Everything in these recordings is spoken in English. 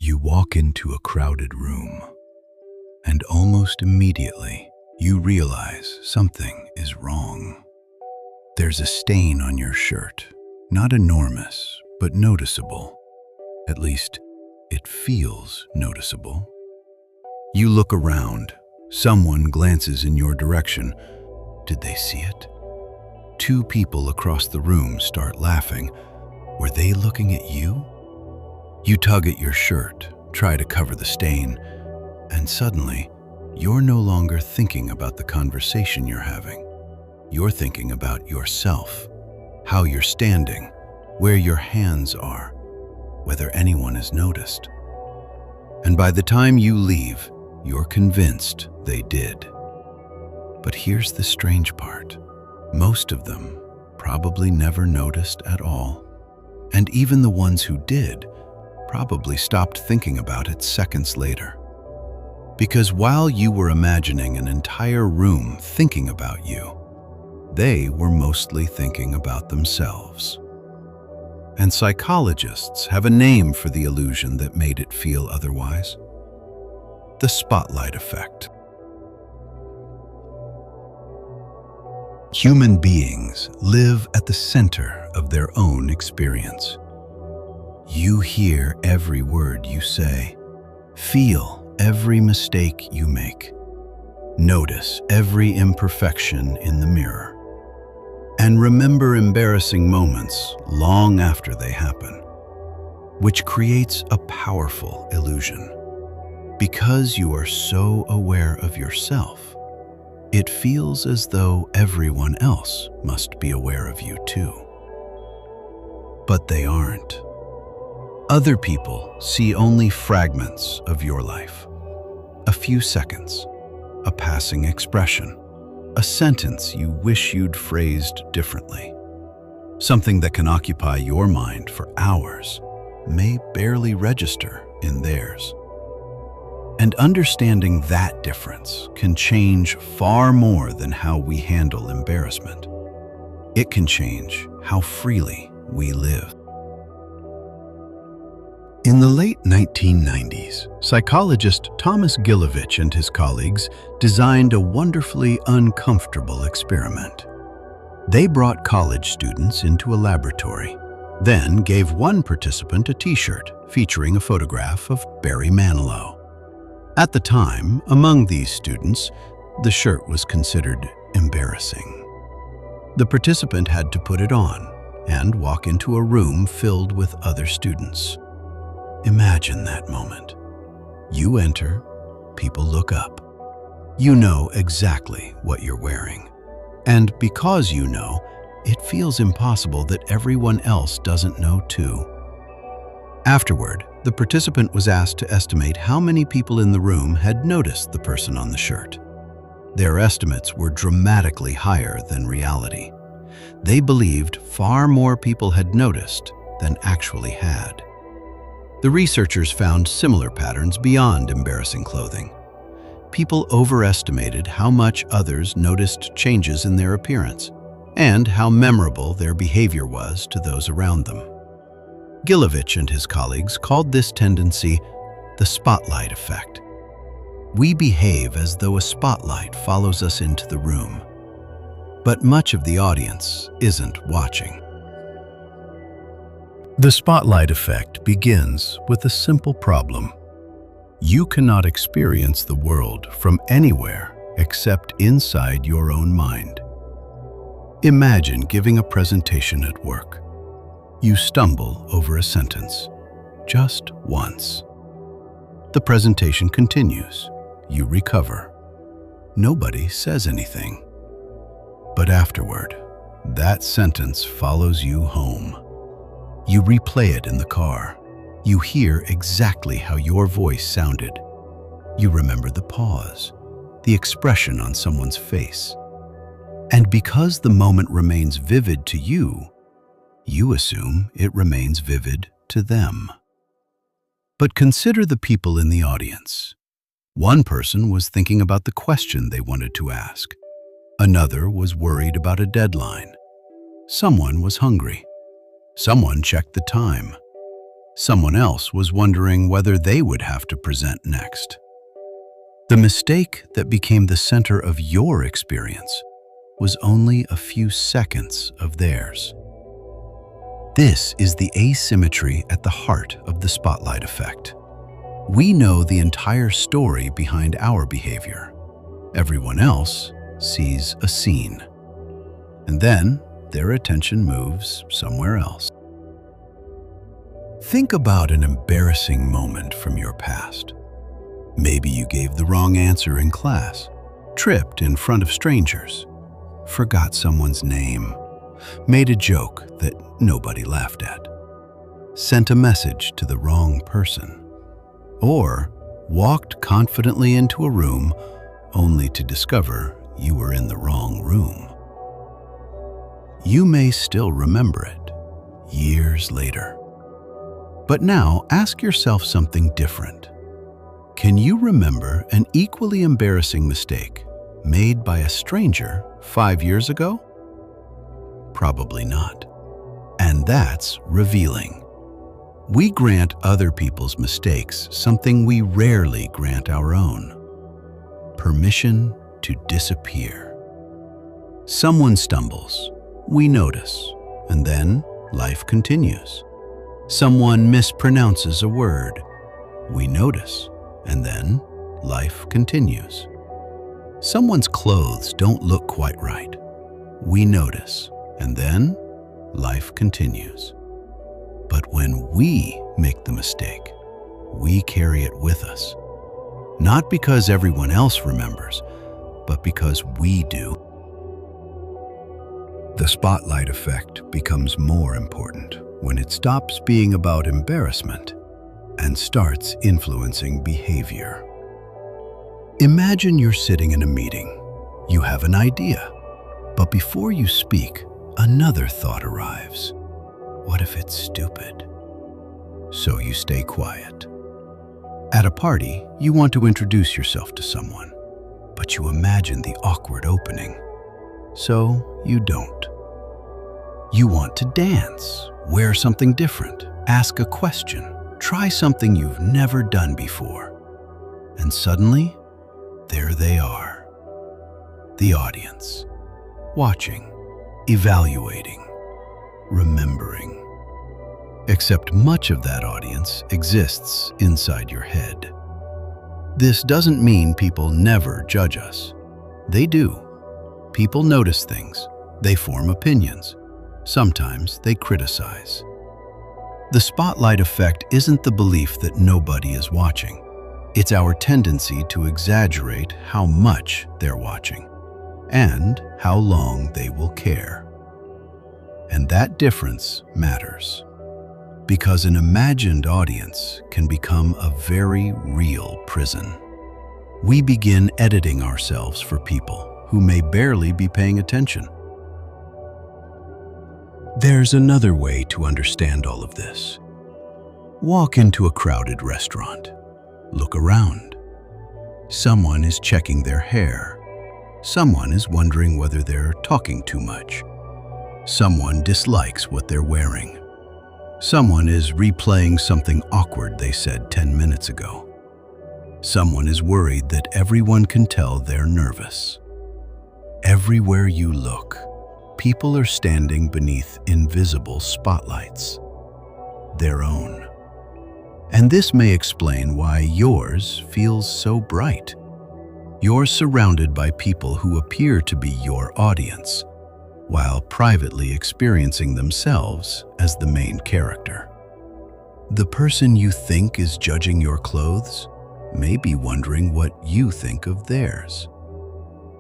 You walk into a crowded room, and almost immediately you realize something is wrong. There's a stain on your shirt, not enormous, but noticeable. At least, it feels noticeable. You look around. Someone glances in your direction. Did they see it? Two people across the room start laughing. Were they looking at you? You tug at your shirt, try to cover the stain, and suddenly, you're no longer thinking about the conversation you're having. You're thinking about yourself, how you're standing, where your hands are, whether anyone has noticed. And by the time you leave, you're convinced they did. But here's the strange part. Most of them probably never noticed at all. And even the ones who did probably stopped thinking about it seconds later. Because while you were imagining an entire room thinking about you, they were mostly thinking about themselves. And psychologists have a name for the illusion that made it feel otherwise: the spotlight effect. Human beings live at the center of their own experience. You hear every word you say, feel every mistake you make, notice every imperfection in the mirror, and remember embarrassing moments long after they happen, which creates a powerful illusion. Because you are so aware of yourself, it feels as though everyone else must be aware of you too. But they aren't. Other people see only fragments of your life. A few seconds, a passing expression, a sentence you wish you'd phrased differently. Something that can occupy your mind for hours may barely register in theirs. And understanding that difference can change far more than how we handle embarrassment. It can change how freely we live. In the late 1990s, psychologist Thomas Gilovich and his colleagues designed a wonderfully uncomfortable experiment. They brought college students into a laboratory, then gave one participant a t-shirt featuring a photograph of Barry Manilow. At the time, among these students, the shirt was considered embarrassing. The participant had to put it on and walk into a room filled with other students. Imagine that moment. You enter, people look up. You know exactly what you're wearing. And because you know, it feels impossible that everyone else doesn't know too. Afterward, the participant was asked to estimate how many people in the room had noticed the person on the shirt. Their estimates were dramatically higher than reality. They believed far more people had noticed than actually had. The researchers found similar patterns beyond embarrassing clothing. People overestimated how much others noticed changes in their appearance and how memorable their behavior was to those around them. Gilovich and his colleagues called this tendency the spotlight effect. We behave as though a spotlight follows us into the room, but much of the audience isn't watching. The spotlight effect begins with a simple problem. You cannot experience the world from anywhere except inside your own mind. Imagine giving a presentation at work. You stumble over a sentence, just once. The presentation continues. You recover. Nobody says anything. But afterward, that sentence follows you home. You replay it in the car. You hear exactly how your voice sounded. You remember the pause, the expression on someone's face. And because the moment remains vivid to you, you assume it remains vivid to them. But consider the people in the audience. One person was thinking about the question they wanted to ask. Another was worried about a deadline. Someone was hungry. Someone checked the time. Someone else was wondering whether they would have to present next. The mistake that became the center of your experience was only a few seconds of theirs. This is the asymmetry at the heart of the spotlight effect. We know the entire story behind our behavior. Everyone else sees a scene, and then their attention moves somewhere else. Think about an embarrassing moment from your past. Maybe you gave the wrong answer in class, tripped in front of strangers, forgot someone's name, made a joke that nobody laughed at, sent a message to the wrong person, or walked confidently into a room only to discover you were in the wrong room. You may still remember it years later. But now ask yourself something different. Can you remember an equally embarrassing mistake made by a stranger 5 years ago? Probably not. And that's revealing. We grant other people's mistakes something we rarely grant our own: permission to disappear. Someone stumbles, we notice, and then life continues. Someone mispronounces a word, we notice, and then life continues. Someone's clothes don't look quite right, we notice, and then life continues. But when we make the mistake, we carry it with us. Not because everyone else remembers, but because we do. The spotlight effect becomes more important when it stops being about embarrassment and starts influencing behavior. Imagine you're sitting in a meeting. You have an idea, but before you speak, another thought arrives. What if it's stupid? So you stay quiet. At a party, you want to introduce yourself to someone, but you imagine the awkward opening, so you don't. You want to dance, wear something different, ask a question, try something you've never done before. And suddenly, there they are. The audience, watching, evaluating, remembering. Except much of that audience exists inside your head. This doesn't mean people never judge us. They do. People notice things. They form opinions. Sometimes they criticize. The spotlight effect isn't the belief that nobody is watching. It's our tendency to exaggerate how much they're watching and how long they will care. And that difference matters, because an imagined audience can become a very real prison. We begin editing ourselves for people who may barely be paying attention. There's another way to understand all of this. Walk into a crowded restaurant. Look around. Someone is checking their hair. Someone is wondering whether they're talking too much. Someone dislikes what they're wearing. Someone is replaying something awkward they said 10 minutes ago. Someone is worried that everyone can tell they're nervous. Everywhere you look, people are standing beneath invisible spotlights, their own. And this may explain why yours feels so bright. You're surrounded by people who appear to be your audience, while privately experiencing themselves as the main character. The person you think is judging your clothes may be wondering what you think of theirs.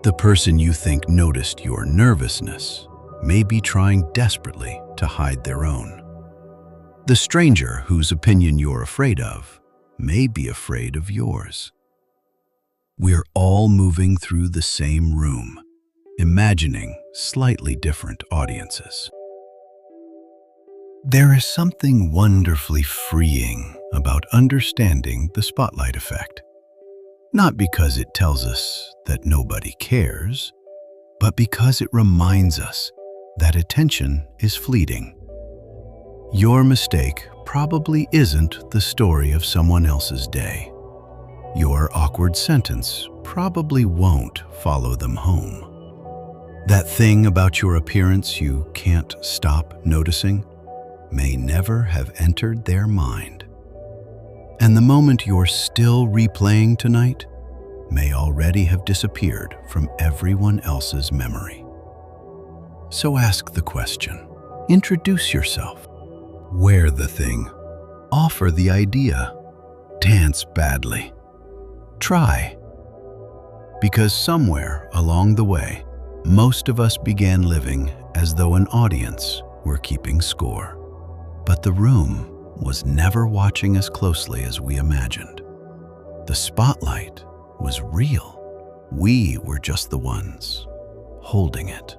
The person you think noticed your nervousness may be trying desperately to hide their own. The stranger whose opinion you're afraid of may be afraid of yours. We're all moving through the same room, imagining slightly different audiences. There is something wonderfully freeing about understanding the spotlight effect. Not because it tells us that nobody cares, but because it reminds us that attention is fleeting. Your mistake probably isn't the story of someone else's day. Your awkward sentence probably won't follow them home. That thing about your appearance you can't stop noticing may never have entered their mind. And the moment you're still replaying tonight may already have disappeared from everyone else's memory. So ask the question, introduce yourself, wear the thing, offer the idea, dance badly. Try. Because somewhere along the way, most of us began living as though an audience were keeping score. But the room was never watching as closely as we imagined. The spotlight was real. We were just the ones holding it.